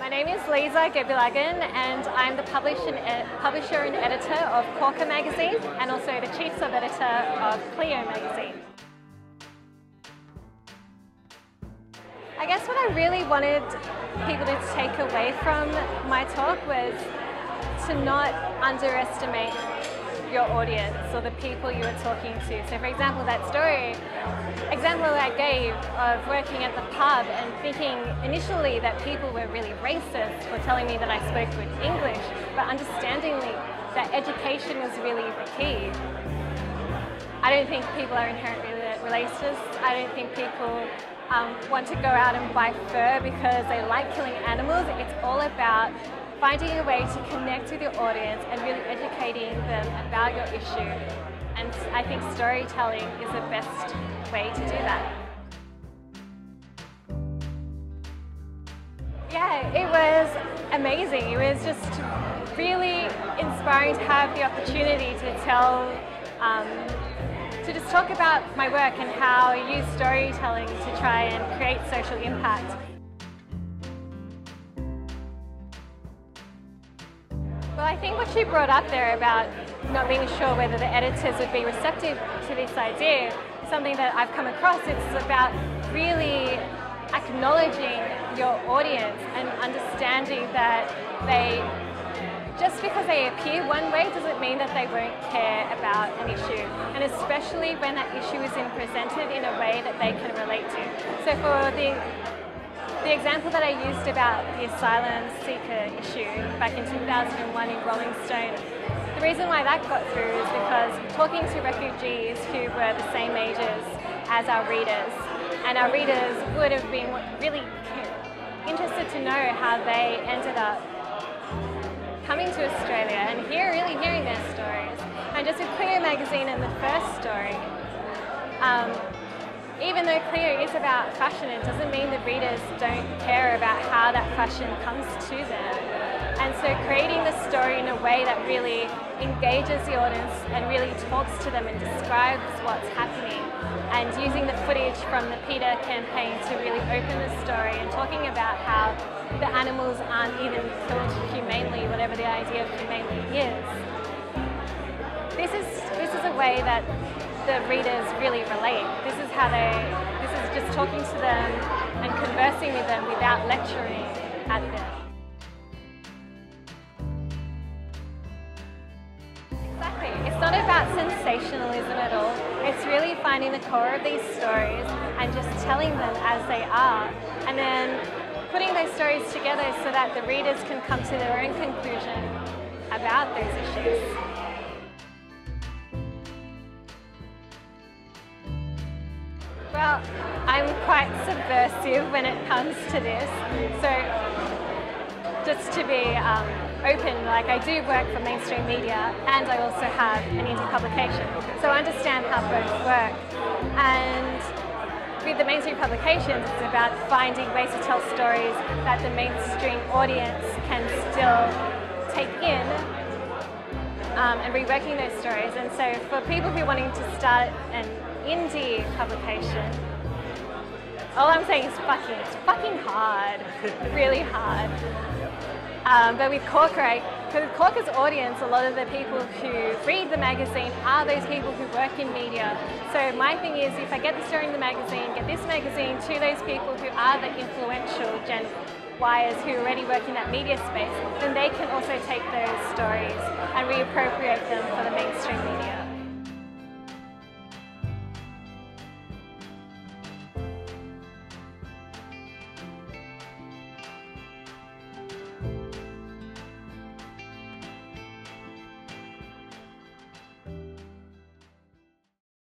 My name is Lizza Gebilagin and I'm the publisher and editor of Corker magazine and also the chief sub-editor of Cleo magazine. I guess what I really wanted people to take away from my talk was to not underestimate your audience or the people you are talking to. So for example, that example I gave of working at the pub and thinking initially that people were really racist for telling me that I spoke good English, but understandingly that education was really the key. I don't think people are inherently racist. I don't think people want to go out and buy fur because they like killing animals. It's all about finding a way to connect with your audience and really educating them about your issue. And I think storytelling is the best way to do that. Yeah, it was amazing. It was just really inspiring to have the opportunity to just talk about my work and how I use storytelling to try and create social impact. Well, I think what she brought up there about not being sure whether the editors would be receptive to this idea is something that I've come across. It's about really acknowledging your audience and understanding that just because they appear one way doesn't mean that they won't care about an issue, and especially when that issue is presented in a way that they can relate to. So for the example that I used about the asylum seeker issue back in 2001 in Rolling Stone, the reason why that got through is because talking to refugees who were the same ages as our readers, and our readers would have been really interested to know how they ended up coming to Australia and really hearing their stories. And just with Cleo magazine and the first story, even though Cleo is about fashion, it doesn't mean the readers don't care about how that fashion comes to them. And so creating the story in a way that really engages the audience and really talks to them and describes what's happening, and using the footage from the PETA campaign to really open the story and talking about how the animals aren't even killed humanely, whatever the idea of humanely is. This is a way that the readers really relate. This is just talking to them and conversing with them without lecturing at them. Exactly. It's not about sensationalism at all. It's really finding the core of these stories and just telling them as they are, and then putting those stories together so that the readers can come to their own conclusion about those issues. Well, I'm quite subversive when it comes to this, so just to be open, like I do work for mainstream media and I also have an indie publication, so I understand how both work. And with the mainstream publications, it's about finding ways to tell stories that the mainstream audience can still take in and reworking those stories. And so for people who are wanting to start an indie publication, all I'm saying is it's fucking hard, really hard. But with Corker, for Corker's audience, a lot of the people who read the magazine are those people who work in media. So my thing is, if I get the story in the magazine, get this magazine to those people who are the influential Gen Yers who already work in that media space, then they can also take those stories and reappropriate them for the mainstream media.